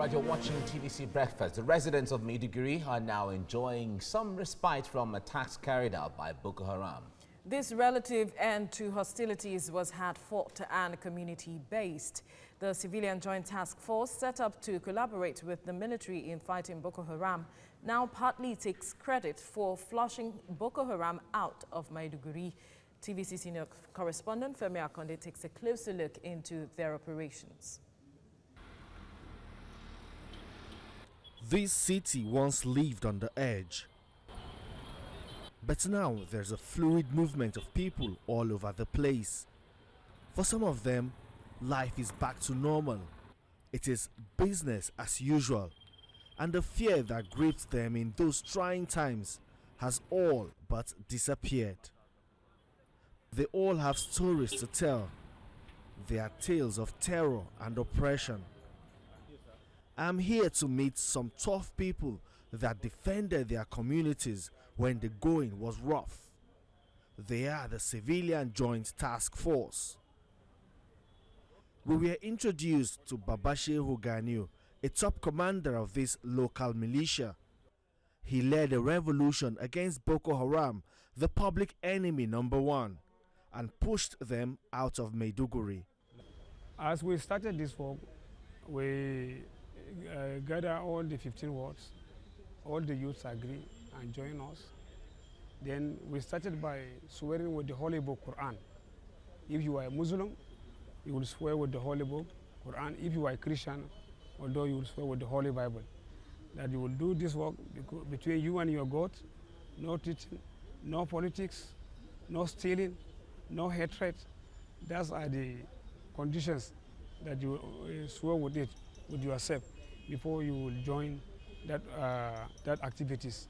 Right, you're watching TVC Breakfast. The residents of Maiduguri are now enjoying some respite from attacks carried out by Boko Haram. This relative end to hostilities was hard-fought and community-based. The Civilian Joint Task Force, set up to collaborate with the military in fighting Boko Haram, now partly takes credit for flushing Boko Haram out of Maiduguri. TVC senior correspondent Femi Akonde takes a closer look into their operations. This city once lived on the edge, but now there's a fluid movement of people all over the place. For some of them, life is back to normal. It is business as usual, and the fear that gripped them in those trying times has all but disappeared. They all have stories to tell. They are tales of terror and oppression. I'm here to meet some tough people that defended their communities when the going was rough. They are the Civilian Joint Task Force. We were introduced to Babashe Huganiu, a top commander of this local militia. He led a revolution against Boko Haram, the public enemy #1, and pushed them out of Maiduguri. As we started this work, we gather all the 15 wards, all the youths agree and join us. Then we started by swearing with the Holy Book Quran. If you are a Muslim, you will swear with the Holy Book Quran. If you are a Christian, although you will swear with the Holy Bible, that you will do this work between you and your God, no teaching, no politics, no stealing, no hatred. Those are the conditions that you swear with yourself before you will join that activities.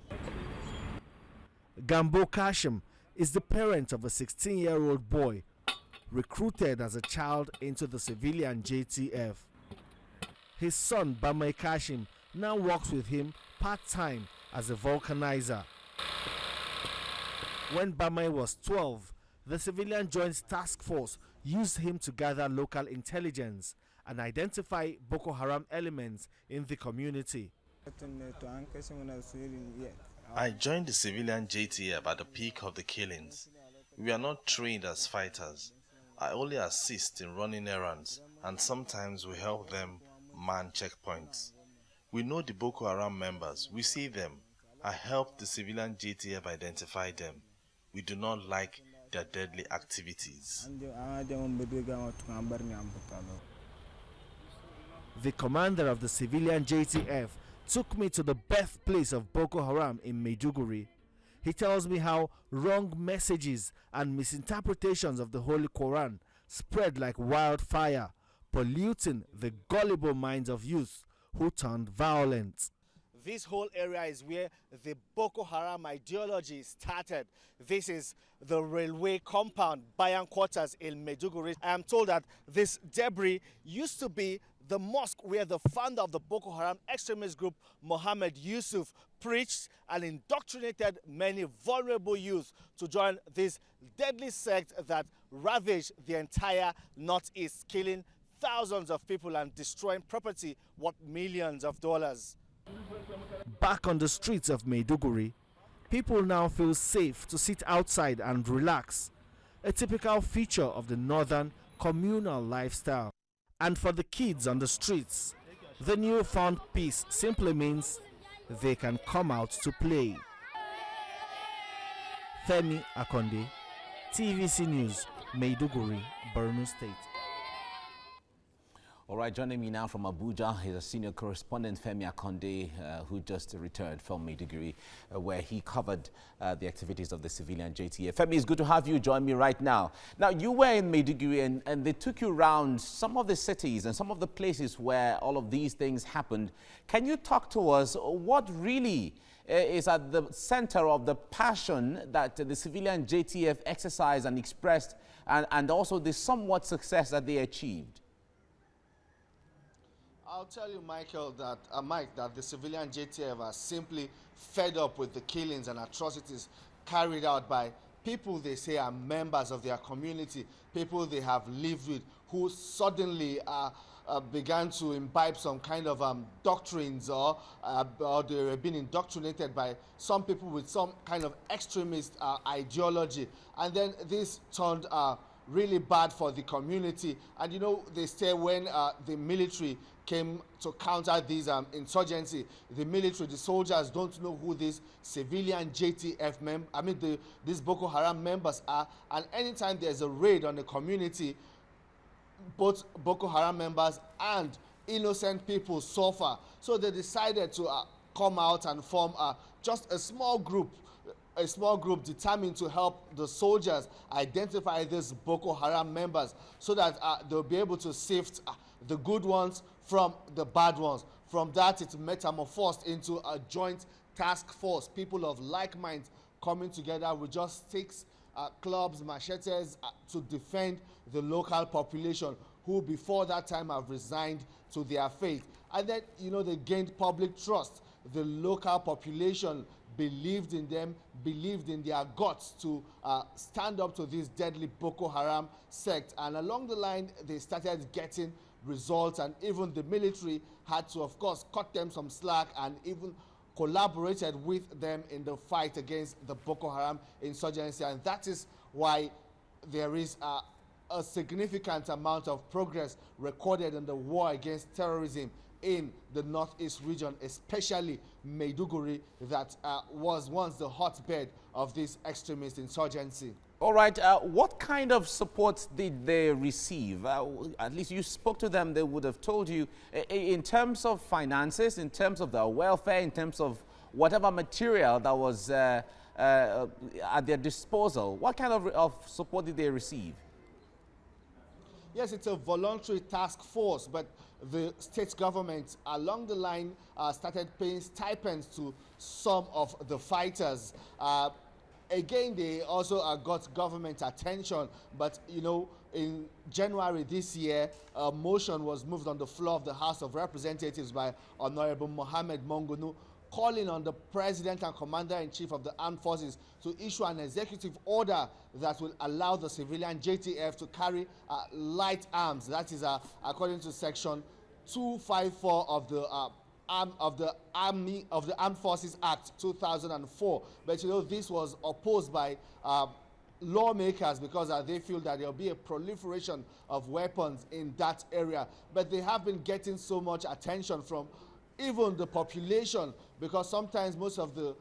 Gambo Kashim is the parent of a 16-year-old boy recruited as a child into the civilian JTF. His son Bamai Kashim now works with him part-time as a vulcanizer. When Bamai was 12, the Civilian Joint Task Force used him to gather local intelligence and identify Boko Haram elements in the community. I joined the civilian JTF at the peak of the killings. We are not trained as fighters. I only assist in running errands, and sometimes we help them man checkpoints. We know the Boko Haram members. We see them. I help the civilian JTF identify them. We do not like their deadly activities. The commander of the civilian JTF took me to the birthplace of Boko Haram in Maiduguri. He tells me how wrong messages and misinterpretations of the Holy Quran spread like wildfire, polluting the gullible minds of youth who turned violent. This whole area is where the Boko Haram ideology started. This is the railway compound, Bayan quarters in Maiduguri. I am told that this debris used to be the mosque where the founder of the Boko Haram extremist group, Mohammed Yusuf, preached and indoctrinated many vulnerable youth to join this deadly sect that ravaged the entire northeast, killing thousands of people and destroying property worth millions of dollars. Back on the streets of Maiduguri, people now feel safe to sit outside and relax, a typical feature of the northern communal lifestyle. And for the kids on the streets, the newfound peace simply means they can come out to play. Femi Akonde, TVC News, Maiduguri, Borno State. All right, joining me now from Abuja is a senior correspondent, Femi Akonde, who just returned from Maiduguri, where he covered the activities of the civilian JTF. Femi, it's good to have you join me right now. Now, you were in Maiduguri and they took you around some of the cities and some of the places where all of these things happened. Can you talk to us what really is at the center of the passion that the civilian JTF exercised and expressed, and also the somewhat success that they achieved? I'll tell you, Michael, that Mike, that the civilian JTF are simply fed up with the killings and atrocities carried out by people they say are members of their community, people they have lived with, who suddenly began to imbibe some kind of doctrines, or they were being indoctrinated by some people with some kind of extremist ideology. And then this turned really bad for the community. And you know, they say when the military came to counter this insurgency, the military, the soldiers don't know who these civilian JTF these Boko Haram members are. And anytime there's a raid on the community, both Boko Haram members and innocent people suffer. So they decided to come out and form just a small group determined to help the soldiers identify these Boko Haram members, so that they'll be able to sift the good ones from the bad ones. From that, it's metamorphosed into a joint task force, people of like minds coming together with just sticks, clubs, machetes to defend the local population, who before that time have resigned to their fate. And then, you know, they gained public trust. The local population believed in them, believed in their guts to stand up to this deadly Boko Haram sect. And along the line, they started getting results, and even the military had to, of course, cut them some slack and even collaborated with them in the fight against the Boko Haram insurgency. And that is why there is a significant amount of progress recorded in the war against terrorism in the northeast region, especially Maiduguri, that was once the hotbed of this extremist insurgency. All right, what kind of support did they receive? At least you spoke to them, they would have told you, in terms of finances, in terms of their welfare, in terms of whatever material that was at their disposal. What kind of support did they receive? Yes, it's a voluntary task force, but the state government along the line started paying stipends to some of the fighters. Again, they also got government attention, but you know, in January this year, a motion was moved on the floor of the House of Representatives by Honorable Mohammed Mongunu, calling on the President and Commander-in-Chief of the Armed Forces to issue an executive order that will allow the civilian JTF to carry light arms. That is according to Section 254 of the Armed Forces Act 2004. But you know, this was opposed by lawmakers because they feel that there will be a proliferation of weapons in that area. But they have been getting so much attention from even the population, because sometimes most of the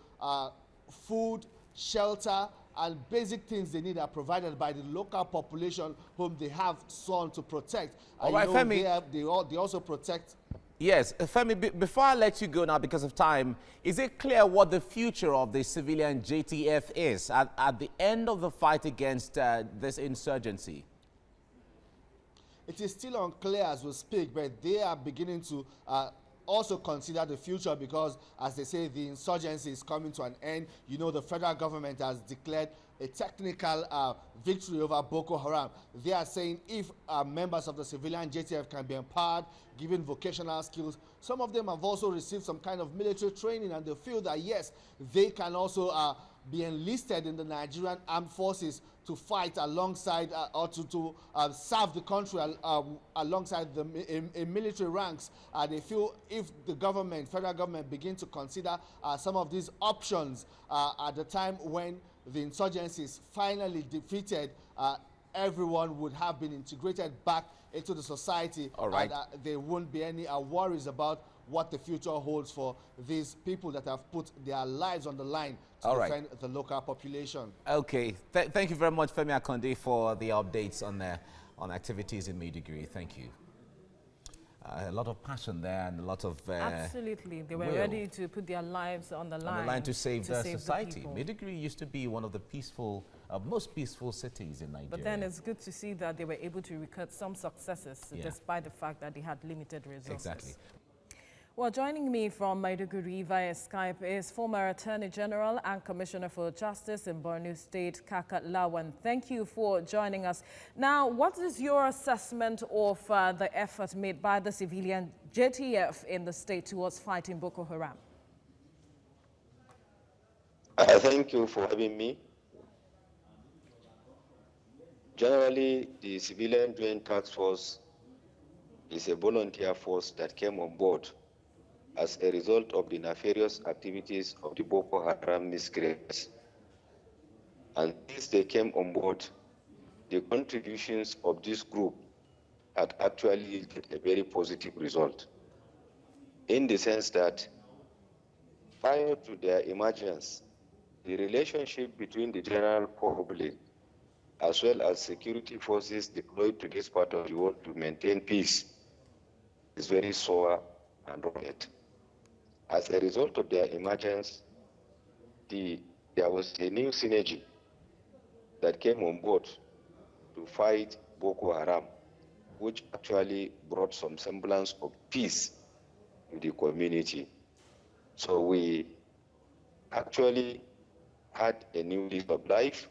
food, shelter, and basic things they need are provided by the local population whom they have sworn to protect. All right, Femi. They also protect. Yes, Femi, before I let you go now because of time, is it clear what the future of the civilian JTF is at the end of the fight against this insurgency? It is still unclear as we speak, but they are beginning to also consider the future, because as they say, the insurgency is coming to an end. You know, the federal government has declared a technical victory over Boko Haram. They are saying if members of the civilian JTF can be empowered, given vocational skills, some of them have also received some kind of military training, and they feel that yes, they can also be enlisted in the Nigerian armed forces to fight alongside or to serve the country alongside the in military ranks. They feel if the government, federal government, begin to consider some of these options at the time when the insurgency is finally defeated, everyone would have been integrated back into the society. All right. And there won't be any worries about what the future holds for these people that have put their lives on the line to defend the local population. Okay. Thank you very much, Femi Akonde, for the updates on activities in Maiduguri. Thank you. A lot of passion there and a lot of absolutely, they were ready to put their lives on the line to save the society. The Maiduguri used to be one of the most peaceful cities in Nigeria. But then it's good to see that they were able to record some successes despite the fact that they had limited resources. Exactly. Well, joining me from Maiduguri via Skype is former Attorney General and Commissioner for Justice in Borno State, Kaka Lawan. Thank you for joining us. Now, what is your assessment of the effort made by the civilian JTF in the state towards fighting Boko Haram? Thank you for having me. Generally, the Civilian Joint Task Force is a volunteer force that came on board as a result of the nefarious activities of the Boko Haram miscreants. And since they came on board, the contributions of this group had actually yielded a very positive result, in the sense that prior to their emergence, the relationship between the general public as well as security forces deployed to this part of the world to maintain peace is very sour and rotten. As a result of their emergence, there was a new synergy that came on board to fight Boko Haram, which actually brought some semblance of peace to the community. So we actually had a new lease of life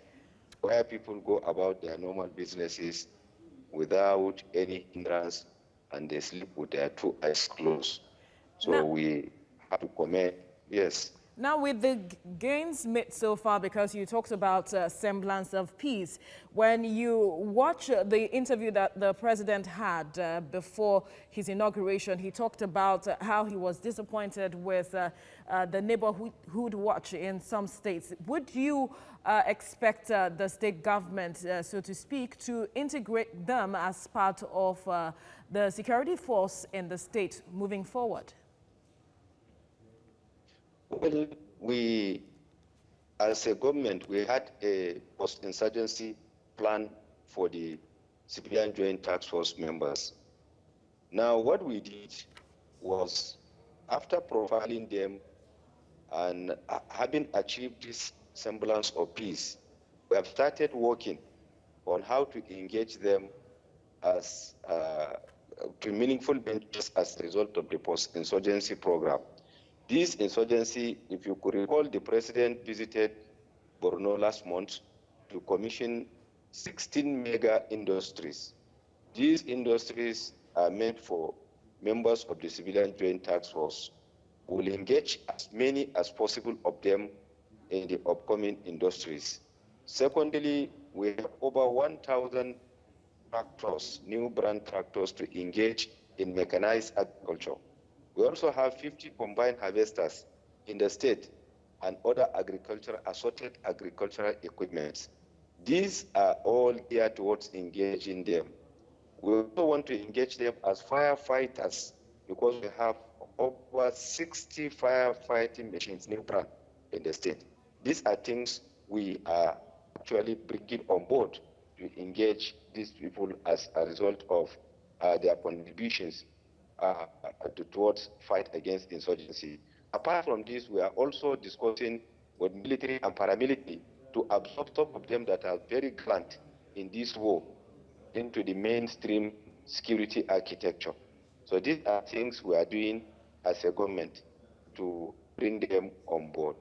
where people go about their normal businesses without any hindrance, and they sleep with their two eyes closed. So we have to commend, yes. Now, with the gains made so far, because you talked about semblance of peace, when you watch the interview that the president had before his inauguration, he talked about how he was disappointed with the neighborhood watch in some states. Would you expect the state government, so to speak, to integrate them as part of the security force in the state moving forward? Well, we, as a government, we had a post-insurgency plan for the Civilian Joint Task Force members. Now, what we did was, after profiling them and having achieved this semblance of peace, we have started working on how to engage them as to meaningful benefits as a result of the post-insurgency program. This insurgency, if you could recall, the president visited Borno last month to commission 16 mega industries. These industries are meant for members of the Civilian Joint Task Force. We'll engage as many as possible of them in the upcoming industries. Secondly, we have over 1,000 tractors, new brand tractors, to engage in mechanized agriculture. We also have 50 combined harvesters in the state and other assorted agricultural equipment. These are all geared towards engaging them. We also want to engage them as firefighters, because we have over 60 firefighting machines, new brand, in the state. These are things we are actually bringing on board to engage these people as a result of their contributions towards fight against insurgency. Apart from this, we are also discussing with military and paramilitary to absorb some of them that are very gallant in this war into the mainstream security architecture. So these are things we are doing as a government to bring them on board.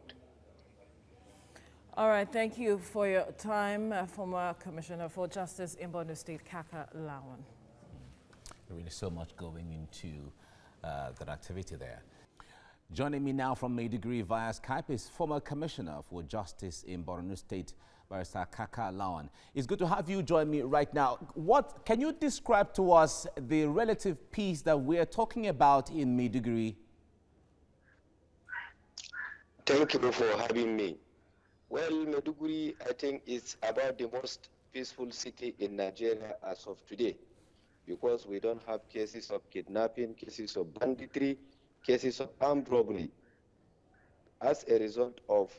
All right, thank you for your time, former Commissioner for Justice in Borno State, Kaka Lawan. Really so much going into that activity there. Joining me now from Maiduguri via Skype is former Commissioner for Justice in Borno State, Barrister Kaka Lawan. It's good to have you join me right now. What can you describe to us the relative peace that we're talking about in Maiduguri? Thank you for having me. Well, Maiduguri, I think, is about the most peaceful city in Nigeria as of today, because we don't have cases of kidnapping, cases of banditry, cases of armed robbery. As a result of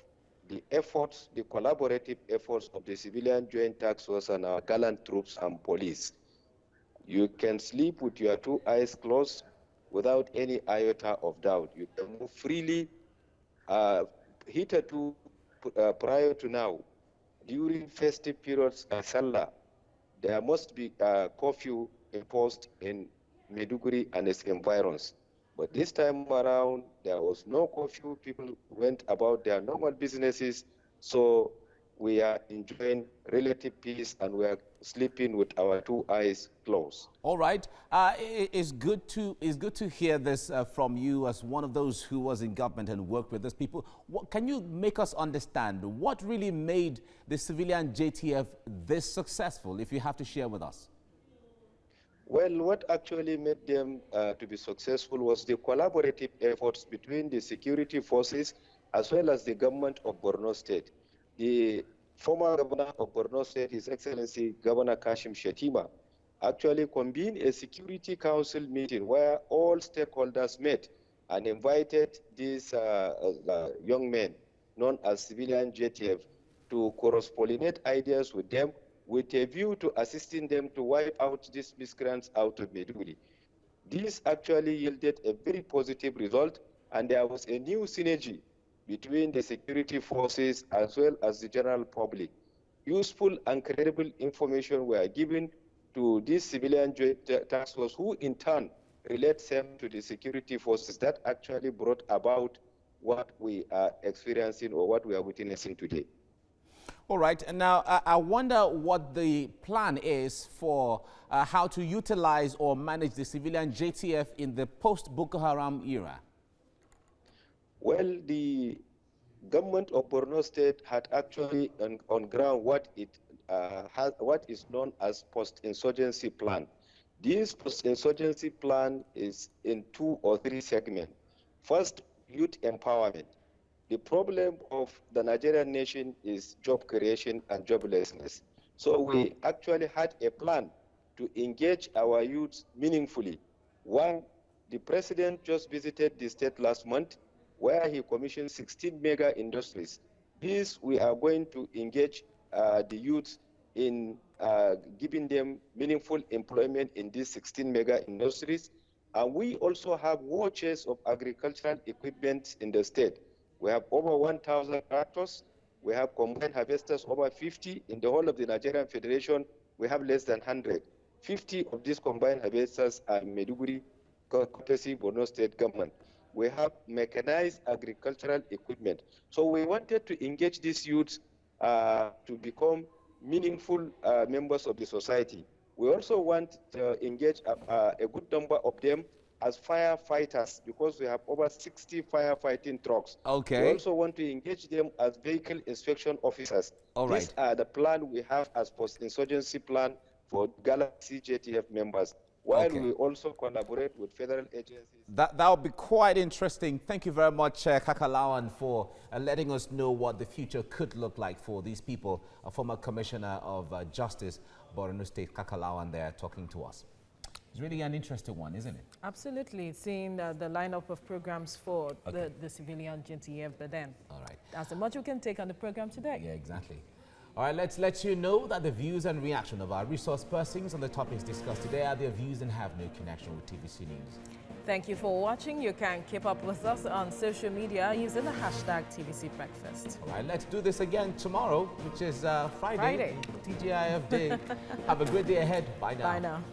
the efforts, the collaborative efforts of the Civilian Joint Task Force and our gallant troops and police, you can sleep with your two eyes closed without any iota of doubt. You can move freely. Hitherto, prior to now, during festive periods like Salah, there must be a curfew imposed in Maiduguri and its environs. But this time around, there was no curfew. People went about their normal businesses. So we are enjoying relative peace and we are sleeping with our 2 eyes closed. All right. It's good to hear this from you as one of those who was in government and worked with these people. Can you make us understand what really made the civilian JTF this successful, if you have to share with us? Well, what actually made them to be successful was the collaborative efforts between the security forces as well as the government of Borno State. The former governor of Borno State, His Excellency Governor Kashim Shettima, actually convened a security council meeting where all stakeholders met and invited these young men, known as civilian JTF, to cross-pollinate ideas with them with a view to assisting them to wipe out these miscreants out of Maiduguri. This actually yielded a very positive result, and there was a new synergy between the security forces as well as the general public. Useful and credible information were given to this civilian joint task force, who in turn relates them to the security forces. That actually brought about what we are experiencing or what we are witnessing today. All right. And now I wonder what the plan is for how to utilize or manage the civilian JTF in the post-Boko Haram era. Well, the government of Borno State had actually on ground what is known as post-insurgency plan. This post-insurgency plan is in 2 or 3 segments. First, youth empowerment. The problem of the Nigerian nation is job creation and joblessness. So we actually had a plan to engage our youth meaningfully. One, the president just visited the state last month, where he commissioned 16 mega industries. This, we are going to engage the youth in giving them meaningful employment in these 16 mega industries. And we also have war chests of agricultural equipment in the state. We have over 1,000 tractors. We have combined harvesters over 50. In the whole of the Nigerian Federation, we have less than 100. 50 of these combined harvesters are in Maiduguri, courtesy Borno State government. We have mechanized agricultural equipment. So we wanted to engage these youths to become meaningful members of the society. We also want to engage a good number of them as firefighters, because we have over 60 firefighting trucks. Okay. We also want to engage them as vehicle inspection officers. All right. These are the plan we have as post-insurgency plan for Galaxy JTF members, while we also collaborate with federal agencies. That will be quite interesting. Thank you very much, Kakalawan, for letting us know what the future could look like for these people. A former Commissioner of Justice, Borno State, Kakalawan, there talking to us. It's really an interesting one, isn't it? Absolutely. Seeing the lineup of programs for the civilian JTF, but then all right, that's the much we can take on the program today. Yeah, exactly. All right, let's let you know that the views and reaction of our resource persons on the topics discussed today are their views and have no connection with TVC News. Thank you for watching. You can keep up with us on social media using the hashtag TVC Breakfast. All right, let's do this again tomorrow, which is Friday. TGIF Day. Have a great day ahead. Bye now. Bye now.